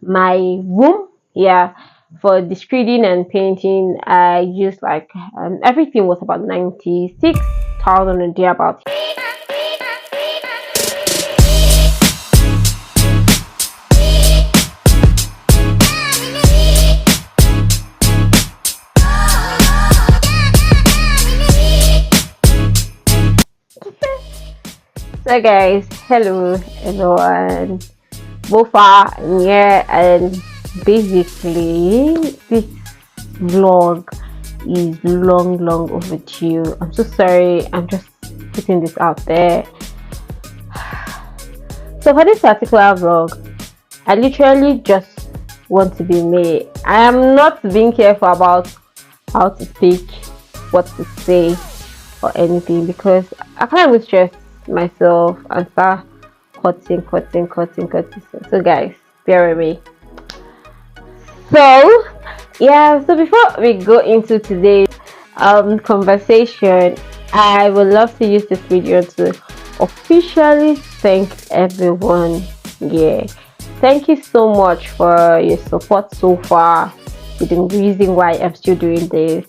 my room. Yeah, for the screeding and painting, I used like everything was about 96,000 a day about. So guys, hello everyone. Bofa yeah, and basically this vlog is long overdue. I'm so sorry, I'm just putting this out there. So for this particular vlog, I literally just want to be me. I am not being careful about how to speak, what to say or anything, because I can't even stress myself and start cutting. So guys, bear with me. So yeah, so before we go into today's conversation, I would love to use this video to officially thank everyone. Yeah, thank you so much for your support so far, with the reason why I'm still doing this.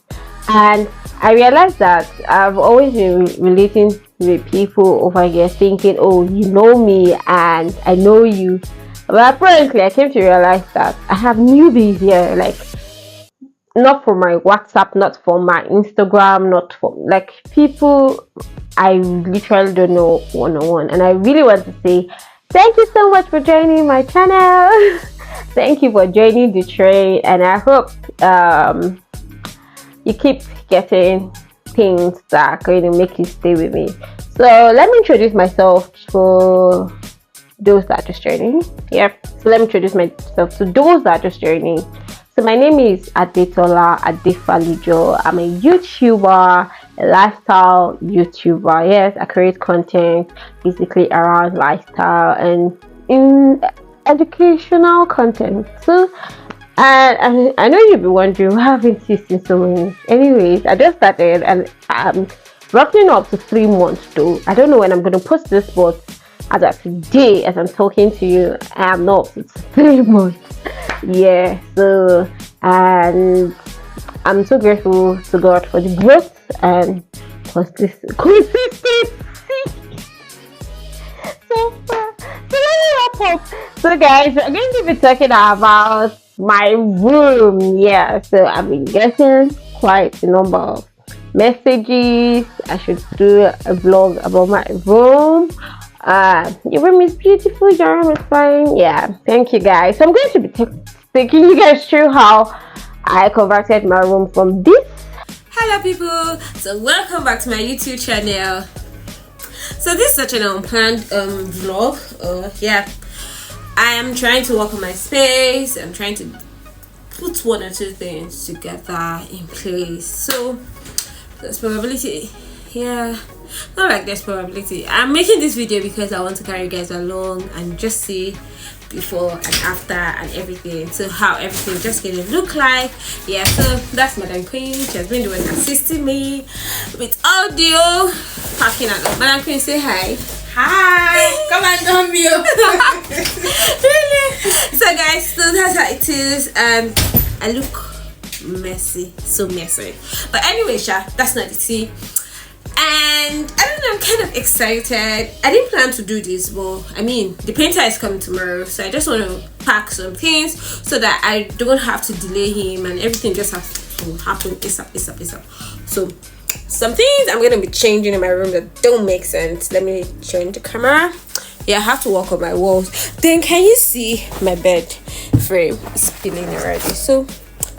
And I realized that I've always been relating with people over here, thinking, oh, you know me and I know you. But apparently I came to realize that I have newbies here, like not for my WhatsApp, not for my Instagram, not for like people I literally don't know one-on-one. And I really want to say thank you so much for joining my channel. Thank you for joining the train, and I hope you keep getting things that are going to make you stay with me. So let me introduce myself for those that are just joining. Yep. So let me introduce myself to those that are just joining. So my name is Adetola Adefalijo. I'm a YouTuber, a lifestyle YouTuber. Yes, I create content basically around lifestyle and in educational content. So and I know you'll be wondering why I haven't you seen so many. Anyways, I just started and I'm roughly up to 3 months though. I don't know when I'm gonna post this, but as of today, as I'm talking to you, I am not up to 3 months. Yeah, so and I'm so grateful to God for the growth and consistency. So let me wrap up. So guys, we're going to be talking about my room. Yeah, so I've been getting quite a number of messages. I should do a vlog about my room. Your room is beautiful, your room is fine. Yeah, thank you guys. So I'm going to be taking you guys through how I converted my room from this. Hello people, so welcome back to my YouTube channel. So this is such an unplanned vlog. Yeah, I am trying to work on my space. I'm trying to put 1 or 2 things together in place. So there's probability, yeah, not like there's probability. I'm making this video because I want to carry you guys along and just see before and after and everything, so how everything just gonna look like. Yeah, so that's Madam Queen. She has been doing assisting me with audio packing and all. Madam Queen, say hi. Hi. Come and don't me. Really? So guys, so that's how it is, and I look messy, so messy. But anyway, that's not the tea. And I don't know, I'm kind of excited. I didn't plan to do this, but I mean, the painter is coming tomorrow, so I just want to pack some things so that I don't have to delay him and everything just has to happen ASAP. So some things I'm gonna be changing in my room that don't make sense. Let me change the camera. Yeah, I have to work on my walls. Then can you see my bed frame is peeling already? So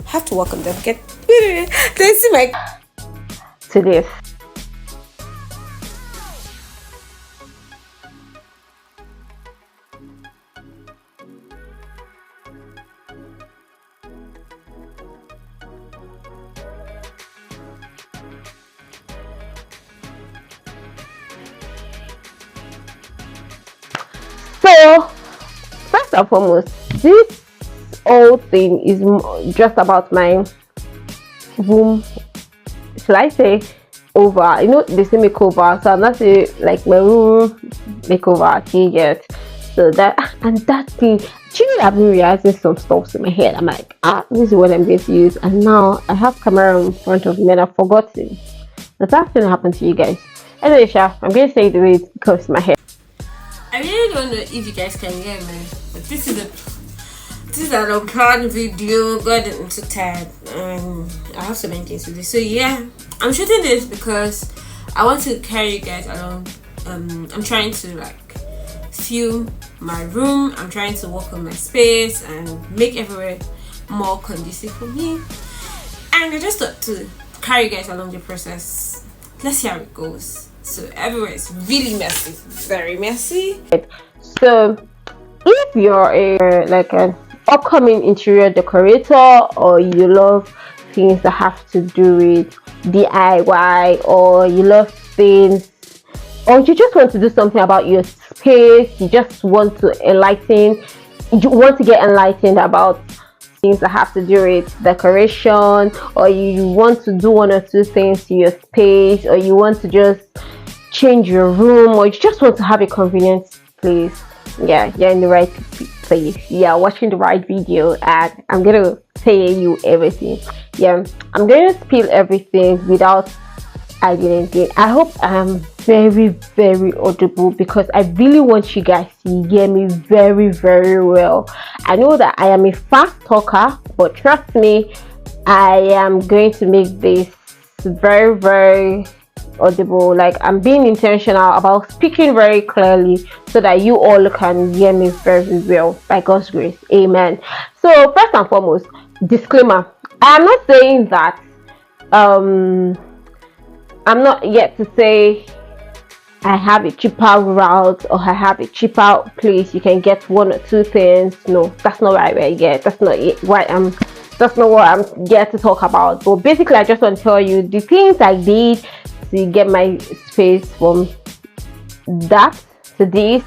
I have to work on them. Let's see my To this. So first and foremost, this whole thing is just about my room. Should I say over? You know, they say makeover, so I'm not saying like my room makeover yet. So that, and that thing Actually, I've been realizing some stuff in my head. I'm like, this is what I'm going to use, and now I have camera in front of me and I've forgotten. That's going to happen to you guys. Anyway, Sha, I'm going to say the way it goes to my head. I really don't know if you guys can hear me, but this is an unplanned video. God, I'm so tired. I have so many things to do. So yeah, I'm shooting this because I want to carry you guys along. I'm trying to like film my room. I'm trying to work on my space and make everywhere more conducive for me. And I just thought to carry you guys along the process. Let's see how it goes. So everywhere is really messy, very messy. So if you're an upcoming interior decorator, or you love things that have to do with DIY, or you love things, or you just want to do something about your space, you just want to get enlightened about things that have to do with decoration, or you want to do one or two things to your space, or you want to just change your room, or you just want to have a convenient place, yeah, you're in the right place. Yeah, watching the right video, and I'm gonna tell you everything. Yeah, I'm gonna spill everything without hiding anything. I hope I'm very, very audible, because I really want you guys to hear me very, very well. I know that I am a fast talker, but trust me, I am going to make this very, very audible. Like, I'm being intentional about speaking very clearly so that you all can hear me very well, by God's grace. Amen. So first and foremost, disclaimer, I'm not saying that I'm not yet to say I have a cheaper route, or I have a cheaper place you can get one or two things. No, that's not what I get. That's not what I'm here to talk about. But basically, I just want to tell you the things I did to get my space from that to this.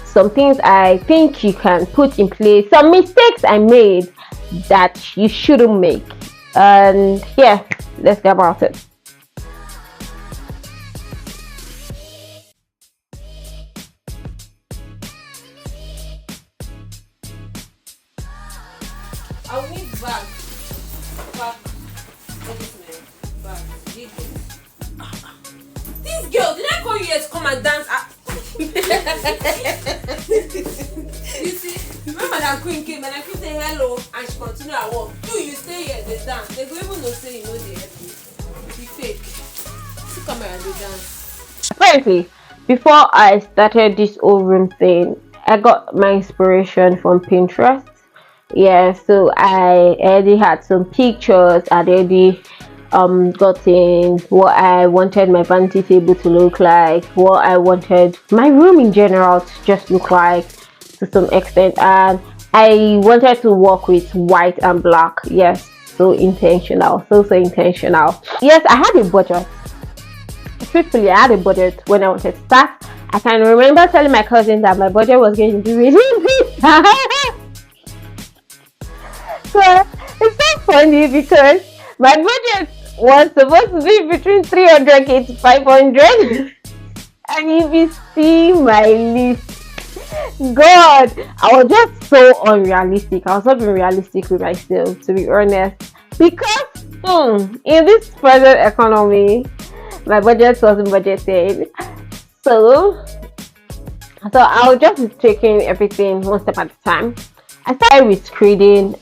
Some things I think you can put in place. Some mistakes I made that you shouldn't make. And yeah, let's get about it. I'll need bag. This girl, did I call you here to come and dance? You see, remember that Queen came and I could say hello and she continued her work. You stay here, they dance. They go even know say you know they help you. Be fake. You come here and they dance. Apparently, before I started this whole room thing, I got my inspiration from Pinterest. Yeah, so I already had some pictures. I already gotten what I wanted my vanity table to look like, what I wanted my room in general to just look like to some extent, and I wanted to work with white and black. Yes, so intentional, so intentional. Yes, I had a budget. Truthfully, I had a budget when I wanted to start. I can remember telling my cousin that my budget was going to be really big. So it's so funny because my budget was supposed to be between 300k to 500, and if you see my list, God, I was just so unrealistic. I was not being realistic with myself, to be honest, because in this present economy, my budget wasn't budgeted. So I was just taking everything one step at a time. I started with screeding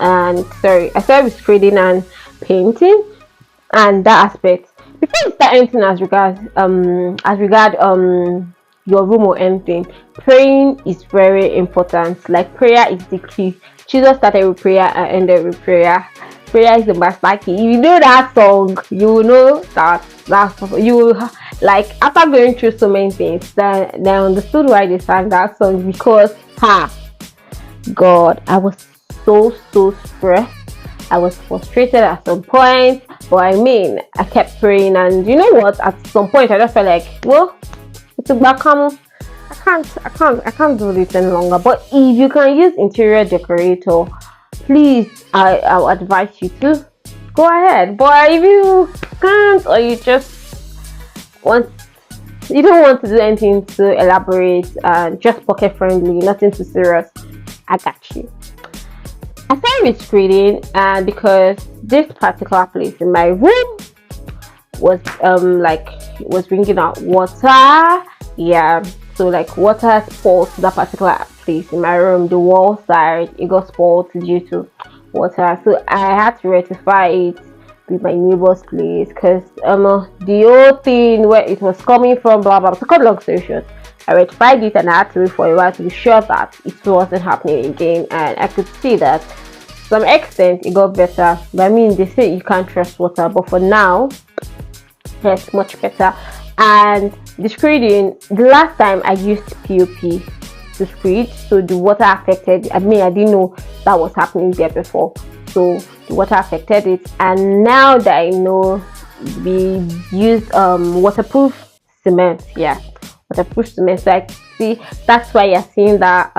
and painting, and that aspect. Before you start anything as regard your room or anything, praying is very important. Like, prayer is the key. Jesus started with prayer and ended with prayer. Prayer is the master key. If you know that song, you will know that you will, like, after going through so many things, then I understood why they sang that song, because God, I was so stressed. I was frustrated at some point, but I kept praying, and you know what? At some point, I just felt like, well, it's back. I can't do this any longer. But if you can use interior decorator, please, I'll advise you to go ahead. But if you can't, or you don't want to do anything to elaborate, just pocket friendly, nothing too serious, I got you. I started with screening, and because this particular place in my room was like was bringing out water, yeah, so like water spoiled to that particular place in my room. The wall side, it got spoiled due to water, so I had to rectify it with my neighbor's place, because the whole thing where it was coming from, blah blah. To cut long story short, I rectified it, and I had to wait for a while to be sure that it wasn't happening again, and I could see that to some extent it got better. But I mean, they say you can't trust water, but for now it's much better. And the screeding, the last time I used POP to screed, so the water affected, I mean, I didn't know that was happening there before, so the water affected it. And now that I know, we use waterproof cement, yeah, waterproof cement. So I see that's why you're seeing that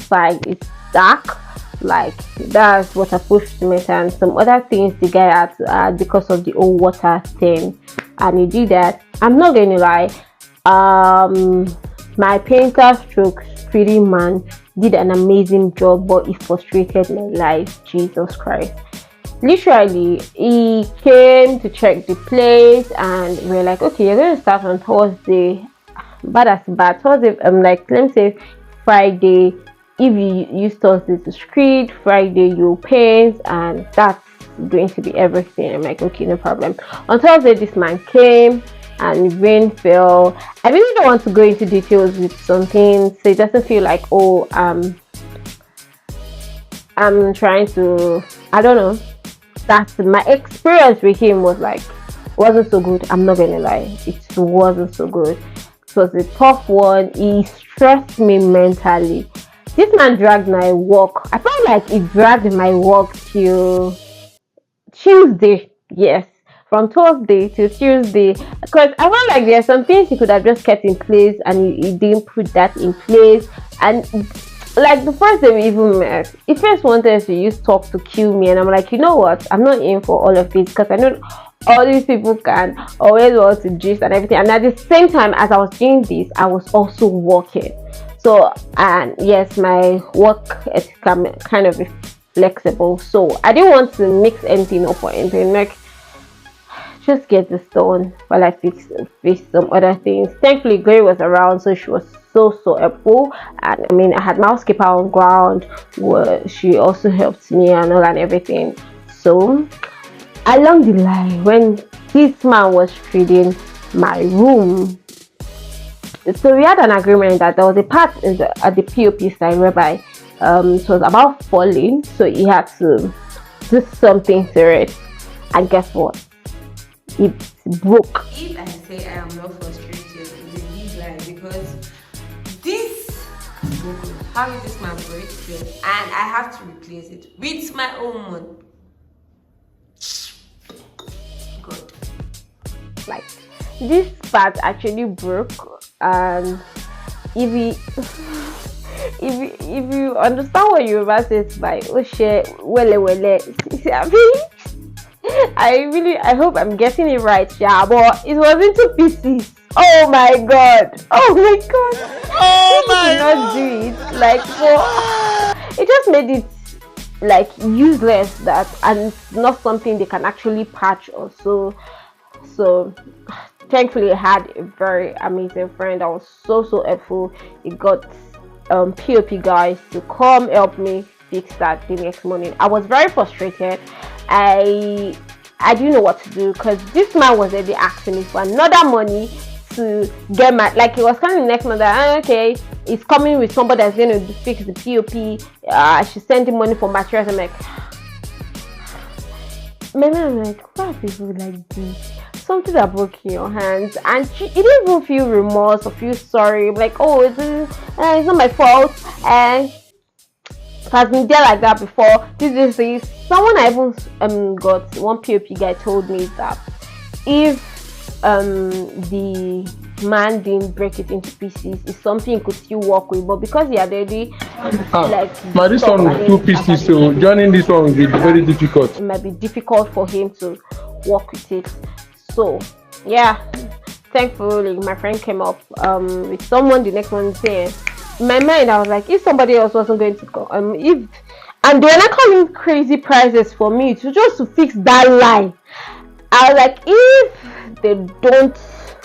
side is dark, like that's waterproof cement, and some other things the guy had to add because of the old water thing. And he did that. I'm not going to lie, my painter stroke screeding man did an amazing job, but it frustrated my life. Jesus Christ, literally, he came to check the place, and we're like, okay, you're going to start on Thursday. But that's bad. Thursday, like, let me say Friday. If you use Thursday to screed, Friday you paint, and that's going to be everything. I'm like, okay, no problem. On Thursday, this man came and rain fell. I really don't want to go into details with something, so it doesn't feel like, oh, I'm trying to, I don't know. That's my experience with him was like, wasn't so good. I'm not gonna lie, it wasn't so good. It was a tough one. He stressed me mentally. This man dragged my work. I felt like he dragged my work till Tuesday. Yes, from Thursday to Tuesday, because I felt like there are some things he could have just kept in place, and he didn't put that in place. And like the first day we even met, he first wanted to use talk to kill me, and I'm like, you know what? I'm not in for all of this, because I know all these people can always want to gist and everything. And at the same time, as I was doing this, I was also working. So, and yes, my work is kind of flexible, so I didn't want to mix anything up or anything. Like, just get this done while I fix some other things. Thankfully, Gray was around, so she was so helpful. And I mean, I had my housekeeper on ground, where she also helped me and all and everything. So along the line, when this man was treating my room, so we had an agreement that there was a part at the POP side whereby it was about falling, so he had to do something to it. And guess what? It broke. If I say I am not frustrated, it's a big lie, because this is broken. How did this man break it? And I have to replace it with my own money. God. Like, this part actually broke, and if you understand what you're about to say, by oh shit, I hope I'm getting it right, yeah, but it was into pieces. Oh my god, oh my god, oh my god, not do it, like, it just made it like useless, that, and it's not something they can actually patch or so thankfully I had a very amazing friend that was so helpful. He got POP guys to come help me fix that the next morning. I was very frustrated. I didn't know what to do, because this man was already asking me for another money to get my, like, it was coming next month that, okay, it's coming with somebody that's going to fix the POP. I should send him money for materials. I'm like, I'm like, why are people like this? Something that broke in your hands, and he didn't even feel remorse or feel sorry. I'm like, oh, it's not my fault, and it has been there like that before. This is someone I even got one POP guy told me that if the man didn't break it into pieces, it's something you could still work with, but because he had already but this one with 2 pieces, so joining this one will be very difficult. It might be difficult for him to work with it. So yeah, thankfully my friend came up with someone the next one day. In my mind, I was like, if somebody else wasn't going to come, if and they were not calling crazy prices for me to fix that line. I was like, if they don't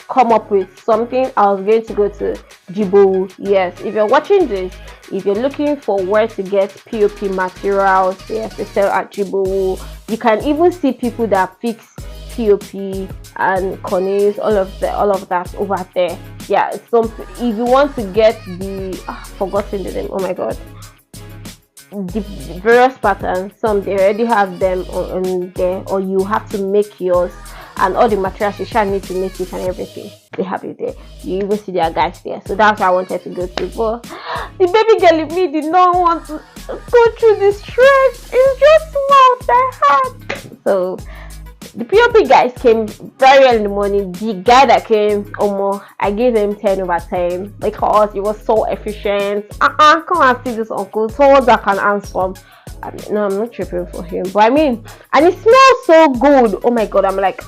come up with something, I was going to go to Jibo. Yes, if you're watching this, if you're looking for where to get POP materials, yes, they sell at Jibo. You can even see people that fix POP and cornice, all of that over there. Yeah, so if you want to get the forgotten the name, oh my god, the various patterns, some they already have them on there, or you have to make yours, and all the materials you shall need to make it and everything, they have it there. You even see their guys there, so that's why I wanted to go to. But the baby girl in me did not want to go through the stress. It's just mouth I had. So the POP guys came very early in the morning. The guy that came, I gave him 10 over 10 because he was so efficient. Come and see this uncle, someone that can answer. No, I'm not tripping for him, but I mean, and it smells so good. Oh my god, I'm like,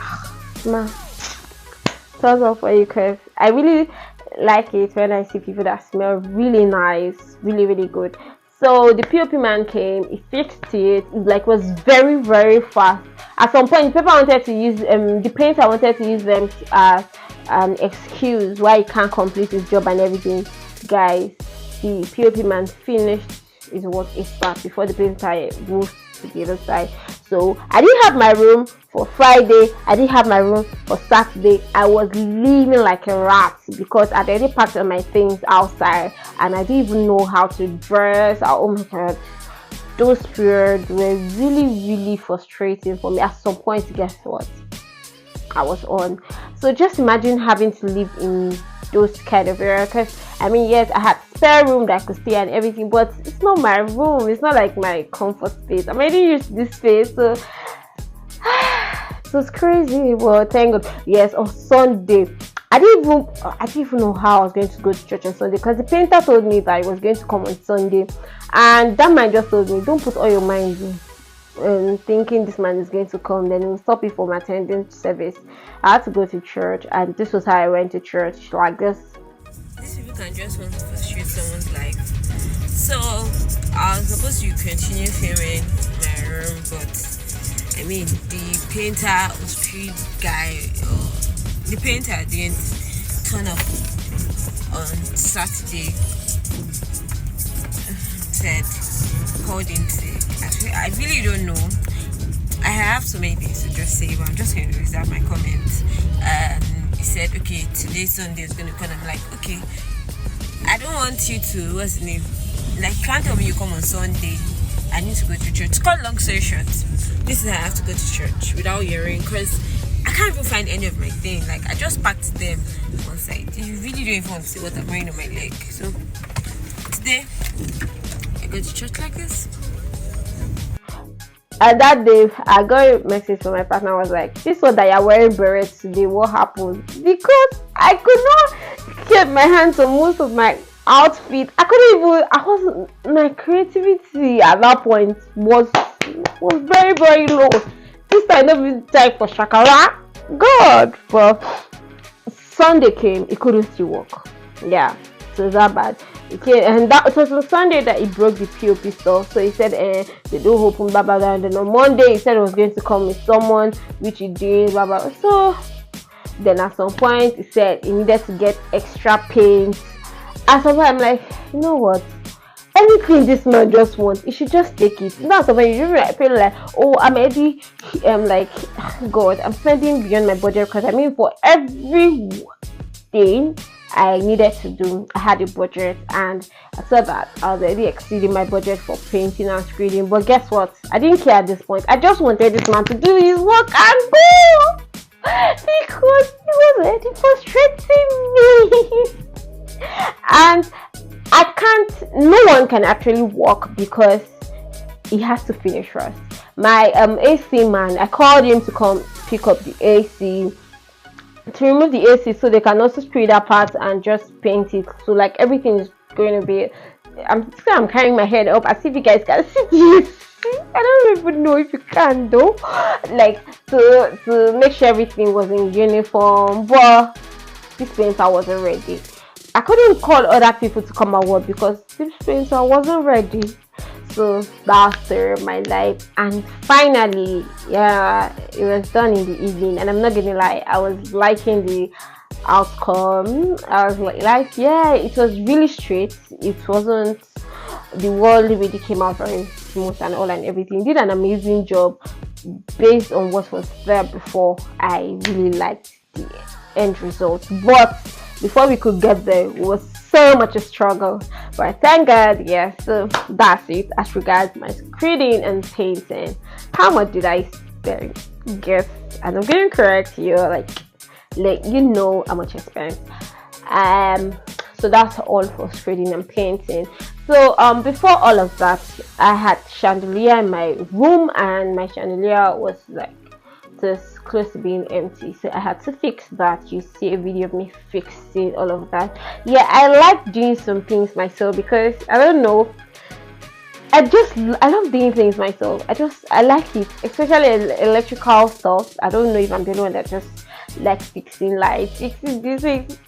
man, thumbs up for you, because I really like it when I see people that smell really nice, really, really good. So the POP man came, he fixed it. It was very, very fast. At some point, the paper wanted to use the painter wanted to use them as an excuse why he can't complete his job and everything. Guys, the POP man finished his work ASAP before the painter moved to the other side. So I didn't have my room for Friday. I didn't have my room for Saturday. I was living like a rat because I'd already packed all my things outside and I didn't even know how to dress. Oh my god, those periods were really, really frustrating for me. At some point, guess what? I was on. So just imagine having to live in those kind of areas. Because I mean, yes, I had spare room that I could stay and everything, but it's not my room. It's not like my comfort space. I'm already used to this space, so it's crazy. Well, thank God. Yes, on Sunday, I didn't even know how I was going to go to church on Sunday, because the painter told me that I was going to come on Sunday, and that man just told me, don't put all your mind in thinking this man is going to come, then it will stop you from attending service. I had to go to church, and this was how I went to church, like this. These people can just want to frustrate someone's life. So I was supposed to continue filming my room, but I mean, the painter was pretty guy. The painter didn't turn up on Saturday. Called in sick. I really don't know. I have so many things to just say, but I'm just going to reserve my comments. He said, okay, today Sunday is going to come. I'm like, okay, I don't want you to, what's the name? Like, can't tell me you come on Sunday. I need to go to church. To cut long story short, this is how I have to go to church without hearing, because I can't even find any of my things. Like, I just packed them on site. You really don't even want to see what I'm wearing on my leg. So today I go to church like this. And that day, I got a message from my partner. I was like, this one that you're wearing berets today, what happened? Because I could not get my hands on most of my outfit. My creativity at that point was very, very low. This time, not even time for shakara. God, but Sunday came, it couldn't still work. Yeah, so it's that bad. Okay, and it was on Sunday that he broke the POP stuff. So he said, they don't open, blah blah blah. And then on Monday, he said he was going to come with someone, which he did, blah blah. So then at some point, he said he needed to get extra paint. At some point, I'm like, you know what? Anything this man just wants, he should just take it. That's when you really feel like, oh, I'm already, like, God, I'm spending beyond my budget, because I mean, for everything I needed to do, I had a budget, and I saw that I was already exceeding my budget for painting and screeding. But guess what? I didn't care at this point. I just wanted this man to do his work and go, because he was already frustrating me. And no one can actually work because he has to finish first. My AC man, I called him to come pick up the AC, to remove the AC, so they can also screed that part and just paint it. So like everything is going to be, I'm carrying my head up as if you guys can see this. I don't even know if you can though, like to make sure everything was in uniform. But this painter wasn't ready. I couldn't call other people to come and work because this painter wasn't ready. So that's my life. And finally, yeah, it was done in the evening. And I'm not gonna lie, I was liking the outcome. I was like, yeah, it was really straight. It wasn't, the world really came out very smooth and all and everything. Did an amazing job based on what was there before. I really liked the end result, but before we could get there, it was so much a struggle. But thank God, yeah. So that's it as regards my screeding and painting. How much did I spend? Guess, and I'm getting correct here, like you know how much I spent. So that's all for screeding and painting. So before all of that, I had chandelier in my room, and my chandelier was like just close to being empty, so I had to fix that. You see a video of me fixing all of that. Yeah, I like doing some things myself because I don't know, I love doing things myself. I like it, especially electrical stuff. I don't know if I'm the only one that just like fixing lights, fixing this,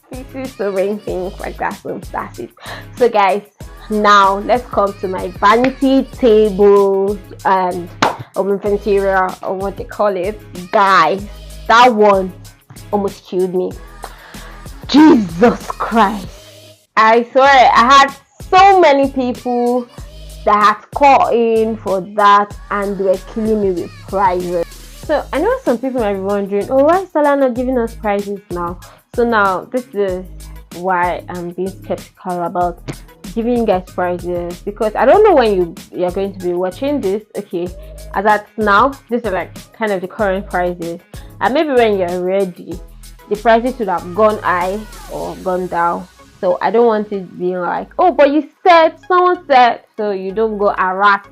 fixing so many things like that. So that's it. So guys, now let's come to my vanity table and vanity area, or what they call it. Guys, that one almost killed me. Jesus Christ, I swear I had so many people that had called in for that, and they were killing me with prizes. So I know some people might be wondering, oh, why is Salah not giving us prizes now? So now this is why I'm being skeptical about giving you guys prizes, because I don't know when you're going to be watching this. Okay, as at now, these are like kind of the current prices, and maybe when you're ready, the prices would have gone high or gone down. So I don't want it being like, oh, but you said, someone said, so you don't go harass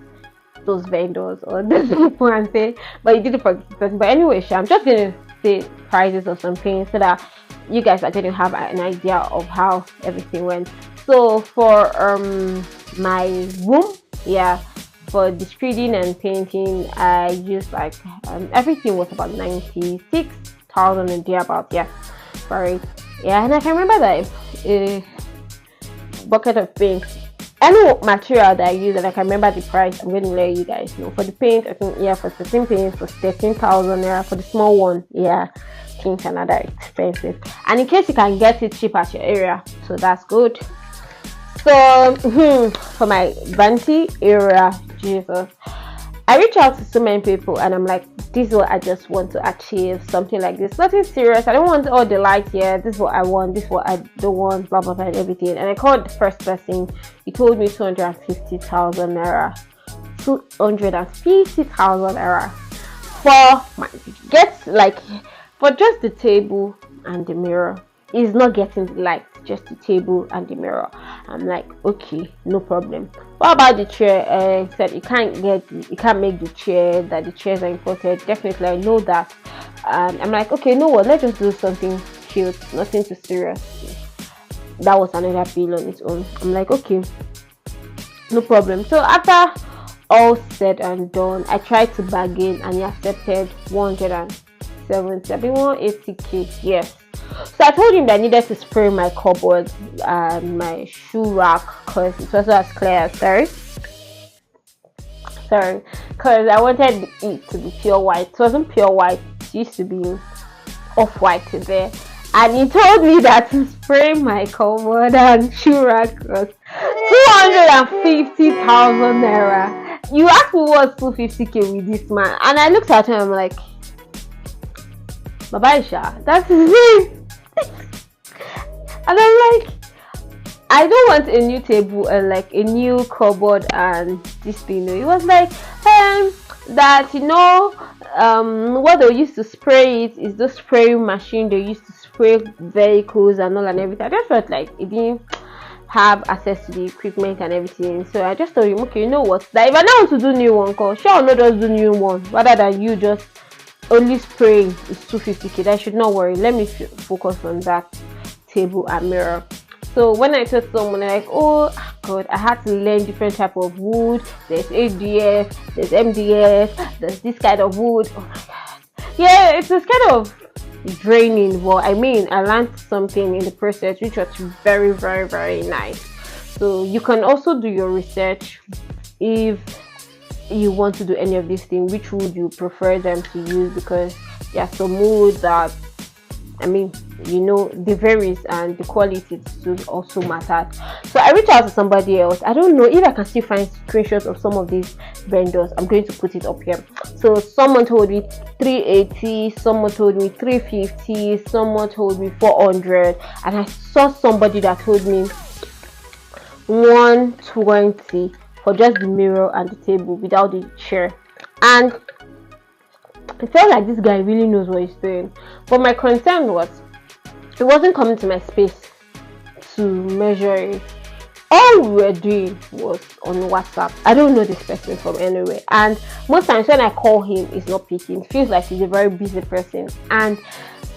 those vendors or those people and say, but you did it for this person. But anyway, I'm just gonna say prices or something so that you guys are going to have an idea of how everything went. So for my room, yeah, for the screeding and painting, I used like everything was about 96,000 and thereabout, yeah, for it. Yeah, and I can remember that a bucket of paint, any material that I use, and I can remember the price. I'm going to let you guys know. For the paint, I think, yeah, for 13 paints was 13,000 naira. For the small one, yeah, things are not that expensive. And in case you can get it cheap at your area, so that's good. So for my vanity area, Jesus, I reach out to so many people, and I'm like, this is what I just want to achieve, something like this, nothing serious. I don't want all the lights here. This is what I want, this is what I don't want, blah blah blah and everything. And I called the first person. He told me 250,000 naira, 250,000 naira for my for just the table and the mirror. He's not getting the light, just the table and the mirror. I'm like, okay, no problem. What about the chair? He said you can't make the chair, that the chairs are imported. Definitely, I know that. And I'm like, okay, no what, let's just do something cute, nothing too serious. That was another bill on its own. I'm like, okay, no problem. So after all said and done, I tried to bargain, and he accepted 170, I mean 180k, yes. So I told him that I needed to spray my cupboard and my shoe rack, because it wasn't as clear as sorry, because I wanted it to be pure white. It wasn't pure white, it used to be off-white there. And he told me that to spray my cupboard and shoe rack was 250,000 naira. You asked me what's 250k with this man, and I looked at him, I'm like, Baba Isha, that's his name. And I'm like, I don't want a new table and like a new cupboard and this thing. It was like that, you know, what they used to spray it is the spraying machine they used to spray vehicles and all and everything. I just felt like it didn't have access to the equipment and everything. So I just told him, okay, you know what, that if I don't want to do new one, sure, I'll not just do new one, rather than you just only spraying is 250k. I should not worry, let me focus on that table and mirror. So when I told someone, like, oh god, I had to learn different type of wood. There's ADF, there's MDF, there's this kind of wood. Oh my god, yeah, it's this kind of draining. Well, I mean, I learned something in the process which was very, very, very nice. So you can also do your research if you want to do any of these things, which would you prefer them to use? Because there are some moods that, I mean, you know, they varies, and the quality also matters. So I reached out to somebody else. I don't know if I can still find screenshots of some of these vendors. I'm going to put it up here. So someone told me 380, someone told me 350, someone told me 400, and I saw somebody that told me 120 for just the mirror and the table without the chair. And I felt like this guy really knows what he's doing. But my concern was, it wasn't coming to my space to measure it. All we were doing was on WhatsApp. I don't know this person from anywhere, and most times when I call him, he's not picking. It feels like he's a very busy person, and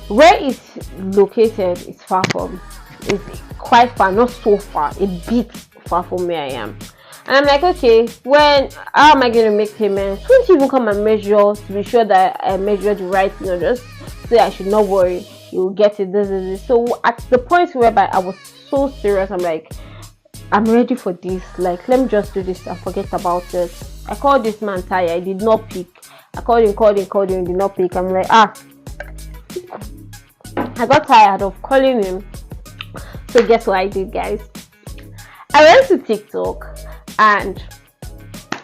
where it's located is far from, it's quite far, not so far, a bit far from where I am. And I'm like, okay, how am I going to make payments? Won't you even come and measure to be sure that I measured the right, just say I should not worry, you'll get it, this. So at the point whereby I was so serious, I'm like, I'm ready for this, like, let me just do this and forget about it. I called this man tired, I did not pick. I called him, did not pick. I'm like, I got tired of calling him. So guess what I did, guys? I went to TikTok, and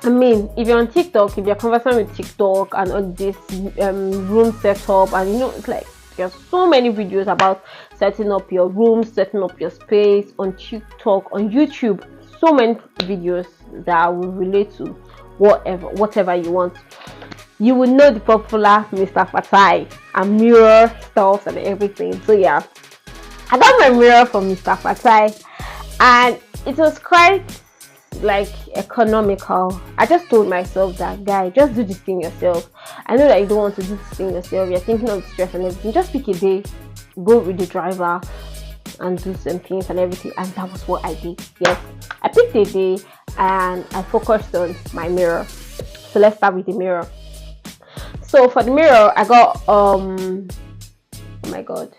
I mean, if you're on TikTok, if you're conversing with TikTok and on this room setup, and you know, it's like there's so many videos about setting up your room, setting up your space on TikTok, on YouTube, so many videos that will relate to whatever you want. You will know the popular Mr. Fatai and mirror stuff and everything. So yeah, I got my mirror from Mr. Fatai, and it was quite like economical. I just told myself that, guy, just do this thing yourself. I know that you don't want to do this thing yourself, you're thinking of the stress and everything. Just pick a day, go with the driver and do some things and everything. And that was what I did. Yes, I picked a day and I focused on my mirror. So let's start with the mirror. So for the mirror, I got oh my god,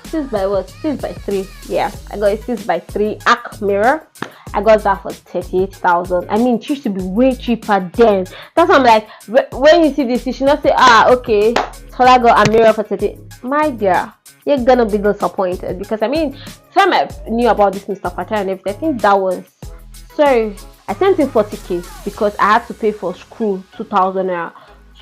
6x3. Yeah, I got a 6x3 arc mirror. I got that for 38,000. I mean, it used to be way cheaper then. That's why I'm like, when you see this, you should not say, okay, so I got a mirror for 30. My dear, you're gonna be disappointed, because I mean, time I knew about this Mr. Fatah and everything, I think that was, sorry, I sent in 40k because I had to pay for screw 2,000 naira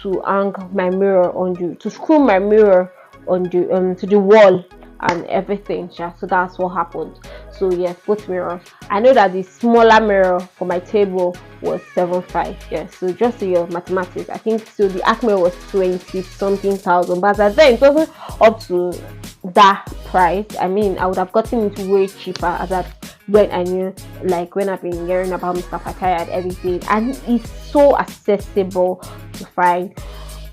to hang my mirror on to screw my mirror on the to the wall and everything. Yeah, so that's what happened. So yes, both mirrors. I know that the smaller mirror for my table was 7.5. Yeah, so just do your mathematics. I think so the arc mirror was 20 something thousand, but at then it wasn't up to that price. I mean, I would have gotten it way cheaper as that when I knew, like when I've been hearing about Mr. Fataya and everything, and it's so accessible to find.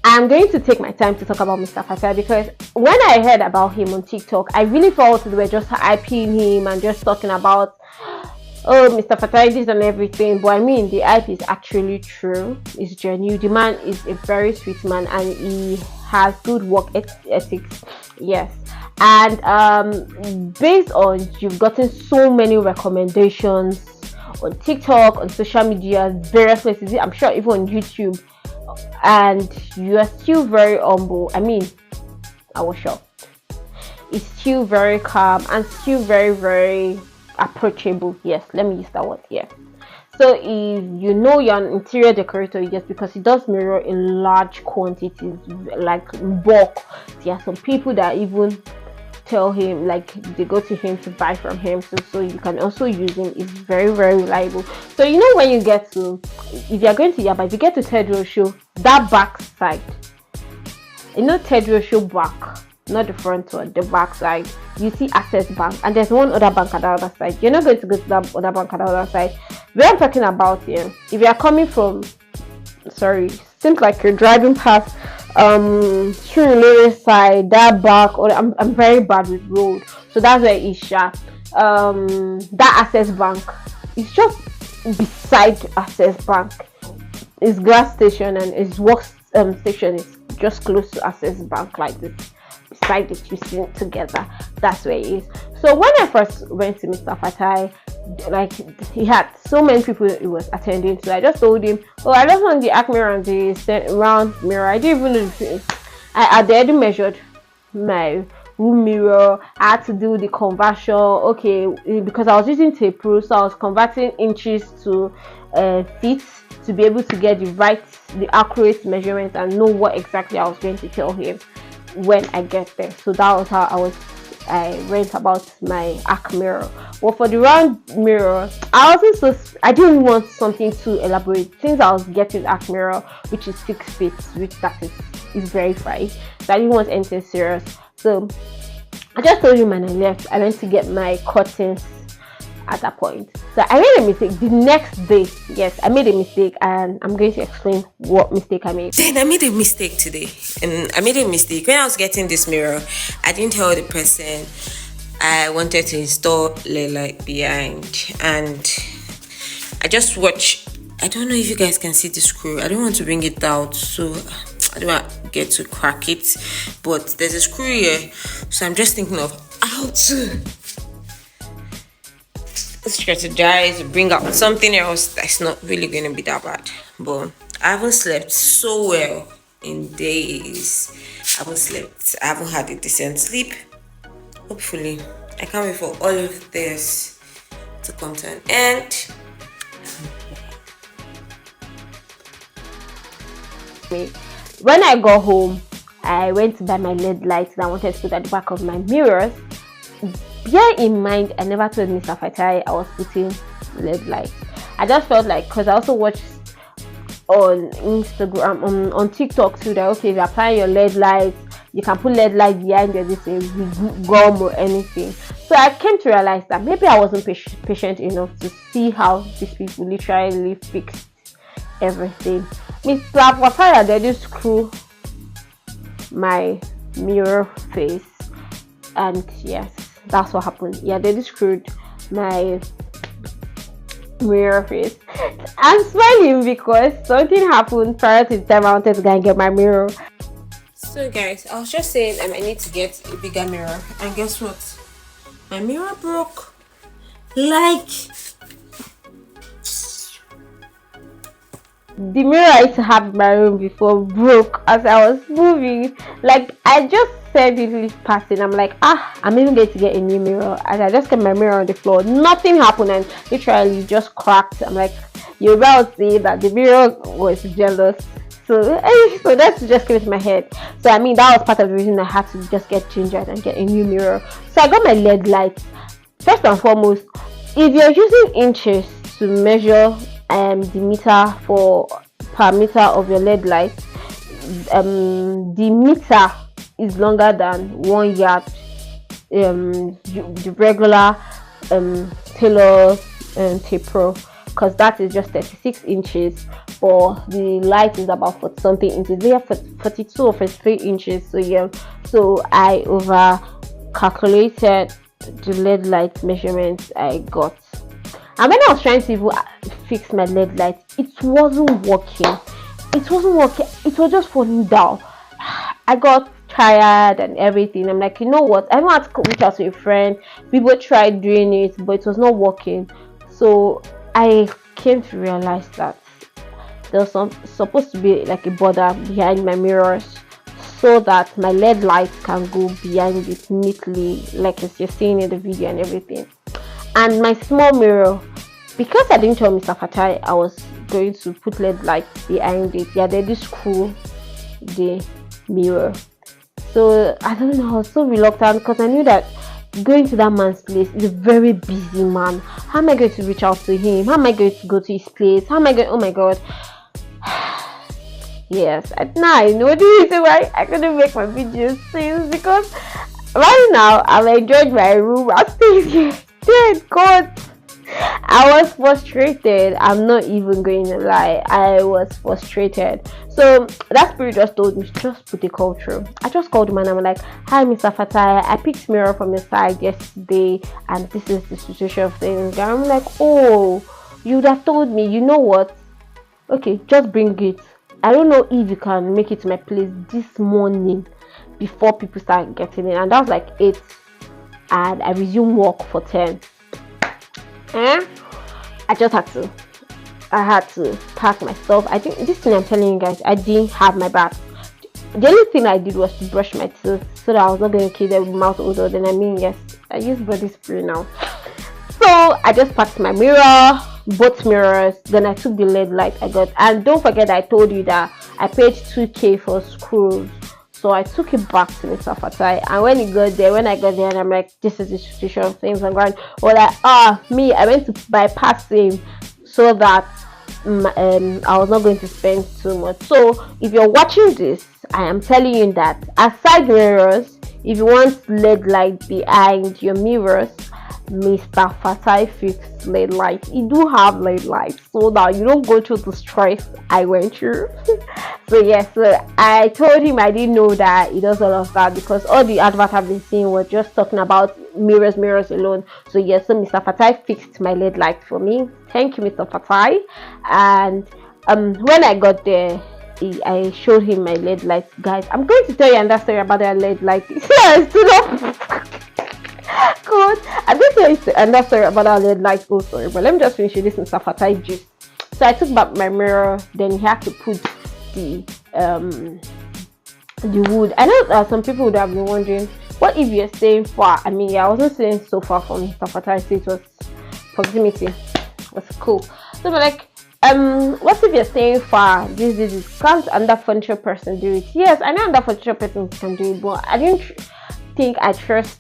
I'm going to take my time to talk about Mr. Fataya, because when I heard about him on TikTok, I really thought they were just hyping him and just talking about, oh, Mr. Fataya this and everything. But I mean, the hype is actually true. It's genuine. The man is a very sweet man, and he has good work ethics. Yes. And based on, you've gotten so many recommendations on TikTok, on social media, various places, I'm sure even on YouTube, and you are still very humble. I mean, I was shocked. It's still very calm and still very, very approachable. Yes, let me use that word here. So if you know you're an interior decorator, yes, because he does mirror in large quantities, like bulk. There are some people that even tell him, like they go to him to buy from him, so you can also use him. It's very, very reliable. So you know, when you get to, if you're going to Yaba, if you get to Ted Show, that back side, you know, Ted Show back, not the front one, the back side, you see Access Bank, and there's one other bank at the other side. You're not going to go to that other bank at the other side. Where I'm talking about here, if you are coming from, sorry, seems like you're driving past Surulere side, that back, or I'm very bad with road, so that's where Isha, that Access Bank is just beside Access Bank. His gas station and his work station is just close to Access Bank, like this. beside the two sitting together. That's where it is. So when I first went to Mr. Fatai, like he had so many people he was attending to, I just told him, oh, I just want the arc mirror and the round mirror. I didn't even know the I already measured my room mirror. I had to do the conversion, okay, because I was using tape rule, so I was converting inches to feet to be able to get the accurate measurements and know what exactly I was going to tell him when I get there. So that was how I went about my arc mirror. Well, for the round mirror, I didn't want something too elaborate since I was getting arc mirror, which is 6 feet, which that is very fine. So I didn't want anything serious. So I just told him and I left. I went to get my curtains at that point. So I made a mistake the next day. Yes, I made a mistake, and I'm going to explain what mistake I made. Then I made a mistake today, and I made a mistake when I was getting this mirror. I didn't tell the person I wanted to install LED light behind, and I just watch. I don't know if you guys can see the screw. I don't want to bring it out, so I don't want to get to crack it, but there's a screw here, so I'm just thinking of how to strategize, bring out something else that's not really going to be that bad. But I haven't slept so well in days. I haven't had a decent sleep. Hopefully I can't wait for all of this to come to an end. When I got home, I went to buy my LED lights that I wanted to put at the back of my mirrors. Bear in mind, I never told Mr. Fatai I was putting LED lights. I just felt like, because I also watched on Instagram, on TikTok too, that okay, if you apply your LED lights, you can put LED light behind your with gum or anything. So I came to realize that maybe I wasn't patient enough to see how these people literally fixed everything. Mr. Fatai they just screw my mirror face, and yes, that's what happened. Yeah, they just screwed my mirror face. I'm smiling because something happened prior to the time I wanted to go and get my mirror. So guys, I was just saying I might need to get a bigger mirror, and guess what? My mirror broke. Like, the mirror I used to have in my room before broke as I was moving. Like, I just said it passing. I'm like, I'm even going to get a new mirror. As I just get my mirror on the floor, nothing happened and literally just cracked. I'm like, you're about to say that the mirror was jealous. So that's just came to my head. So I mean, that was part of the reason I had to just get gingered and get a new mirror. So I got my LED lights. First and foremost, if you're using inches to measure the meter per meter of your LED light, the meter is longer than 1 yard. The regular Taylor tape pro, because that is just 36 inches, but the light is about 40 something inches. They have 42 or 43 inches. So yeah, so I over calculated the LED light measurements I got. And when I was trying to even fix my LED light, it wasn't working. It was just falling down. I got tired and everything. I'm like, you know what? I don't have to reach out to a friend. People tried doing it, but it was not working. So I came to realize that there was supposed to be like a border behind my mirrors, so that my LED light can go behind it neatly, like as you're seeing in the video and everything. And my small mirror, because I didn't tell Mr. Fatai I was going to put LED lights behind it, yeah, they just screw the mirror. So I don't know, I was so reluctant because I knew that going to that man's place is a very busy man. How am I going to reach out to him? How am I going to go to his place? How am I going? Oh my god. Yes, now I know the reason why I couldn't make my videos since, because right now I've enjoyed my room. I'm still here. Dead God, I was frustrated. I'm not even going to lie, I was frustrated. So that spirit just told me, just put the call through. I just called him and I'm like, hi Mr. Fatai, I picked mirror from your side yesterday and this is the situation of things. And I'm like, oh, you would have told me. You know what, okay, just bring it. I don't know if you can make it to my place this morning. before people start getting in, and that was like 8, and I resumed work for 10. I just had to pack my stuff. I think this thing I'm telling you guys, I didn't have my bath. The only thing I did was to brush my teeth so that I was not going to kill them with mouth odor. Then yes, I use body spray now. So I just packed my mirror, both mirrors, then I took the LED light I got. And don't forget, I told you that I paid 2K for screws. So I took it back to Mr. Fatai, and when I got there, and I'm like, this is the situation of things I'm going. Or like, I went to bypass him so that I was not going to spend too much. So if you're watching this, I am telling you that aside mirrors, if you want LED light behind your mirrors, Mr. Fatai fixed LED light. He do have LED lights so that you don't go through the stress I went through. So I told him I didn't know that he does all of that, because all the advert I've been seeing was just talking about mirrors alone. So so Mr. Fatai fixed my LED light for me. Thank you, Mr. Fatai. And when I got there, I showed him my LED lights. Guys, I'm going to tell you another story about that LED light. Good. I'm going to tell you another story about that LED light. Oh, sorry, but let me just finish this Mr. Fatai gist. So I took back my mirror. Then he had to put the wood. I know some people would have been wondering, what if you're staying far? I mean, I wasn't staying so far from Mr. Fatai, so it was proximity. It was cool. So we're like, what if you're staying far? This can't under furniture person do it? Yes, I know under furniture person can do it, but I didn't think I trust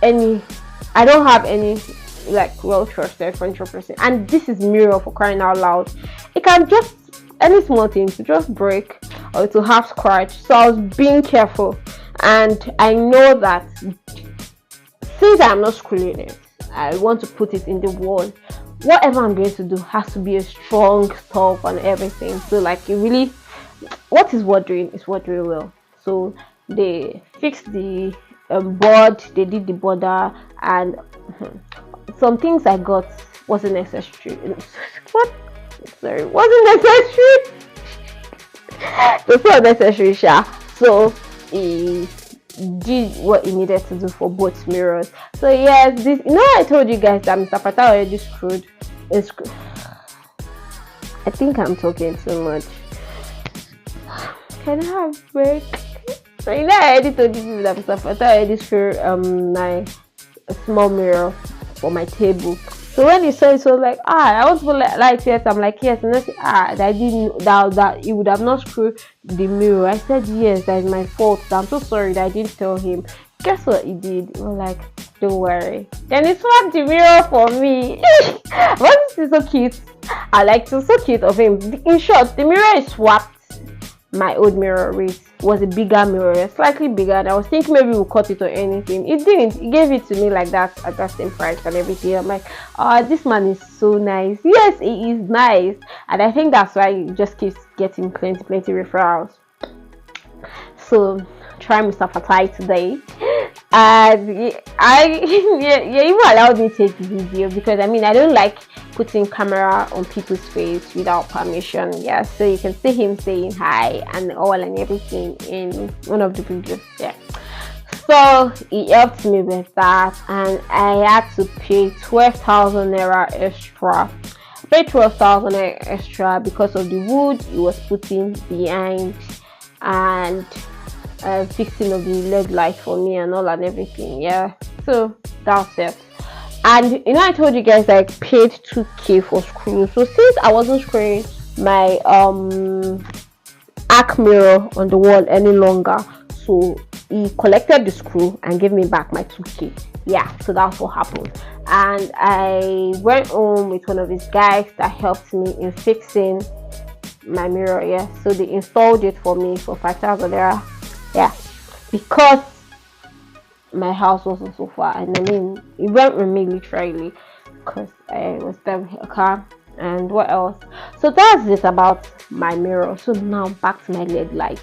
any. I don't have any like well trusted furniture person, and this is mirror, for crying out loud. It can just any small thing to just break or to have scratch. So I was being careful, and I know that since I'm not screwing it, I want to put it in the wall. Whatever I'm going to do has to be a strong stuff and everything. So like, it really, what is what doing is what doing well. So they fixed the board, they did the border, and some things I got wasn't necessary. What? Sorry, wasn't necessary. It's not necessary, Sha. So he did what he needed to do for both mirrors. So yes, this, I told you guys that Mr. Fatai already screwed. I think I'm talking too much. Can I have a break? So I already told you that Mr. Fatai already screwed my small mirror for my table. So when he saw it, so like, I want to put light, yes. I'm like, yes. And then I didn't that he would have not screwed the mirror. I said, yes, that is my fault. I'm so sorry that I didn't tell him. Guess what he did? He was like, don't worry. Then he swapped the mirror for me. Wasn't it so cute? I liked it, so cute of him. In short, the mirror is swapped my old mirror with was a bigger mirror, slightly bigger, and I was thinking maybe we'll cut it or anything. It didn't. He gave it to me like that at that same price and everything. I'm like, this man is so nice. Yes, he is nice, and I think that's why he just keeps getting plenty referrals. So try Mr. Fatai today. And you even allowed me to take the video, because I mean, I don't like putting camera on people's face without permission. Yeah, so you can see him saying hi and all and everything in one of the videos. Yeah, so he helped me with that, and I had to pay 12,000 naira extra. I paid 12,000 extra because of the wood he was putting behind, and fixing of the LED light for me and all and everything. Yeah, so that's it. And I told you guys I paid 2K for screws. So since I wasn't screwing my arc mirror on the wall any longer, so he collected the screw and gave me back my 2K. Yeah, so that's what happened. And I went home with one of his guys that helped me in fixing my mirror. Yeah, so they installed it for me for 5,000 naira. Yeah, because my house wasn't so far, and I mean, it went with me literally because I was driving a car. And what else? So that's it about my mirror. So now back to my LED light.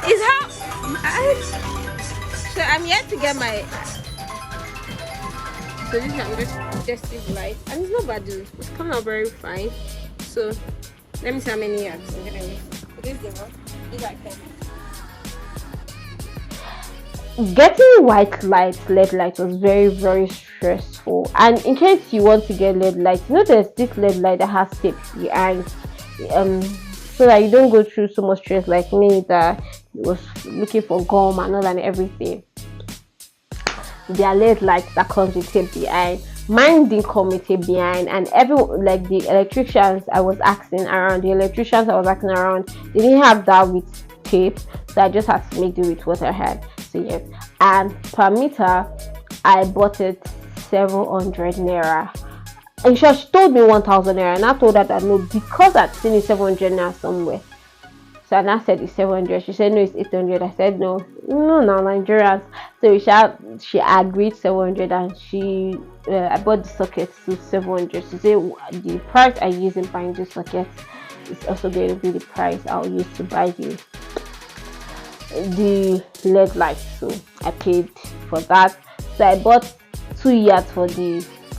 So I'm yet to get my. So this is my festive light, and it's not bad, dude. It's coming out very fine. So let me see how many yards I'm gonna use. This is the one. It's like 10. getting white light, LED light was very, very stressful. And in case you want to get LED light, there's this LED light that has tape behind, so that you don't go through so much stress like me that was looking for gum and all and everything. There are LED lights that comes with tape behind. Mine didn't come with tape behind, and the electricians I was asking around, they didn't have that with tape, so I just had to make do with what I had. So yes, and per meter I bought it 700 naira. And she told me 1000 naira, and I told her that no, because I'd seen it 700 naira somewhere. So and I said it's 700. She said no, it's 800. I said no, Nigerians. So she agreed 700, and I bought the sockets to 700. She said the price I use in buying the sockets is also going to be the price I'll use to buy the LED light. So I paid for that. So I bought 2 yards for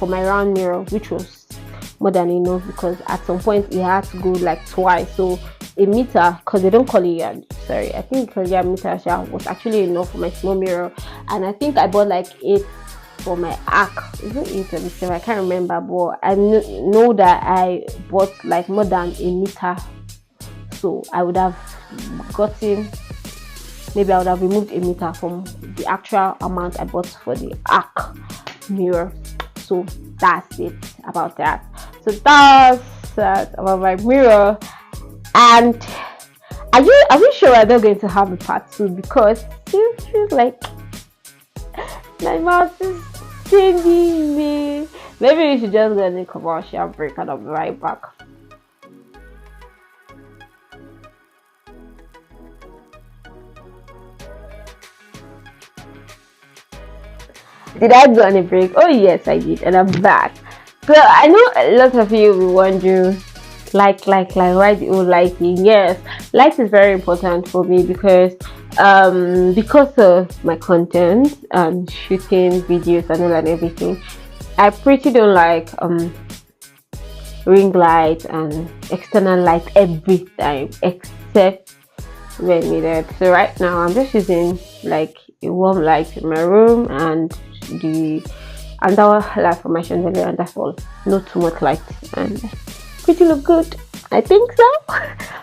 my round mirror, which was more than enough, because at some point it had to go like twice. So a meter, because they don't call it yard, sorry, I think because meter was actually enough for my small mirror. And I think I bought like 8 for my arc. Is it 8 or 7? I can't remember, but I know that I bought like more than a meter. So I would have removed a meter from the actual amount I bought for the arc mirror. So that's it about that. So that's about my mirror. And are we sure we're not going to have a part 2? Because it feels like my mouth is stinging me. Maybe we should just go in a commercial break and I'll be right back. Did I go on a break? Oh yes, I did, and I'm back. So I know a lot of you will wonder, why do you lighting? Yes, light is very important for me because of my content and shooting videos and all and everything. I pretty don't like ring light and external light every time except when needed. So right now I'm just using like a warm light in my room and the underwear light for my chandelier, and that's all. Not too much light, and pretty look good, I think so.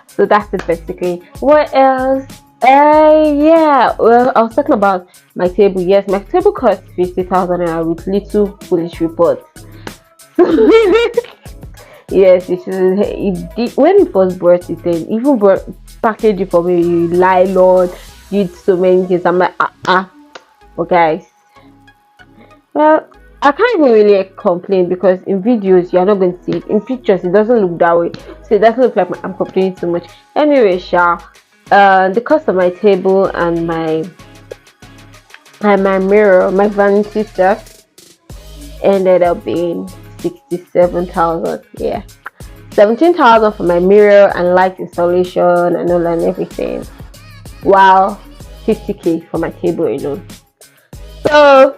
So that's it basically. What else? Yeah, well, I was talking about my table. Yes, my table cost 50,000 naira with little police reports. Yes, when it was brought, it even brought package it for me, nylon, did so many things. I'm like, but guys, well, I can't even really complain because in videos you're not going to see it. In pictures it doesn't look that way, so it doesn't look like I'm complaining too much. Anyway, the cost of my table and my mirror, my vanity stuff, ended up being 67,000. Yeah, 17,000 for my mirror and light installation and all and everything, while 50k for my table alone. So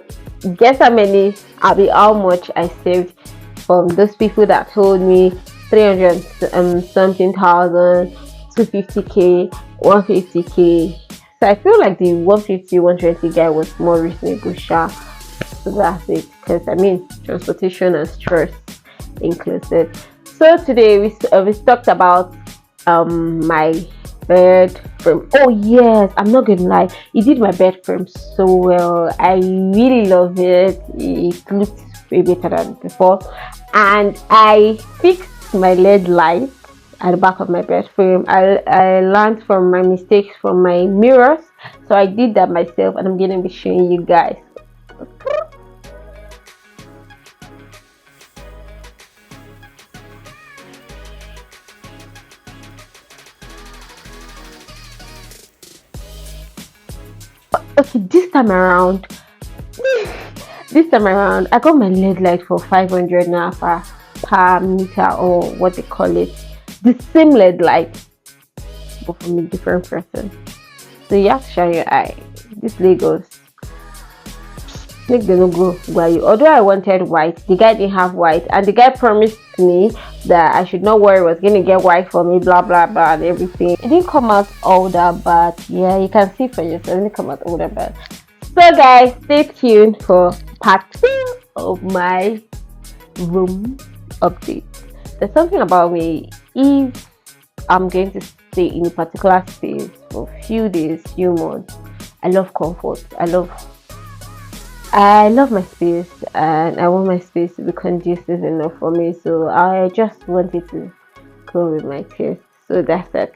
guess how much I saved from those people that told me 300 something thousand, 250k, 150k. So I feel like the 150, 120 guy was more reasonable. So that's it, because I mean transportation and stress included. So today we talked about my bed frame. Oh yes, I'm not gonna lie, it did my bed frame so well. I really love it. It looked way better than before, and I fixed my LED light at the back of my bed frame. I learned from my mistakes from my mirrors, so I did that myself, and I'm gonna be showing you guys. Okay, this time around I got my LED light for 500 naira per meter, or what they call it, the same LED light but from a different person. So you have to shine your eye. This Lagos make them no go by you. Although I wanted white, the guy didn't have white, and the guy promised me that I should not worry, was gonna get white for me, blah blah blah and everything. It didn't come out all that bad. Yeah, you can see for yourself, it didn't come out all that bad. So guys, stay tuned for part 2 of my room update. There's something about me, if I'm going to stay in a particular space for a few days, few months, I love comfort. I love my space, and I want my space to be conducive enough for me. So I just wanted to go with my taste. So that's it.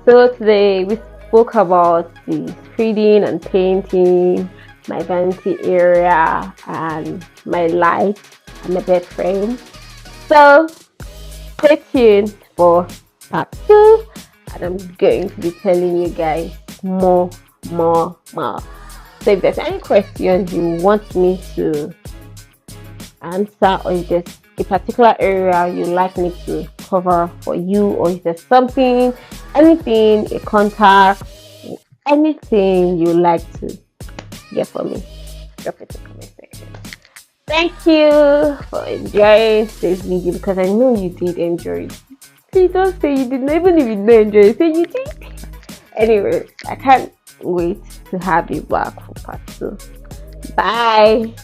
So today we spoke about the screeding and painting, my vanity area, and my light and my bed frame. So stay tuned for part 2, and I'm going to be telling you guys more. So if there's any questions you want me to answer, or if there's a particular area you'd like me to cover for you, or if there's something, anything, a contact, anything you like to get for me, drop it in the comment section. Thank you for enjoying this video, because I know you did enjoy it. Please don't say you didn't, even if you didn't enjoy it, say you did. Anyway, I can't wait to have you back for part 2. Bye.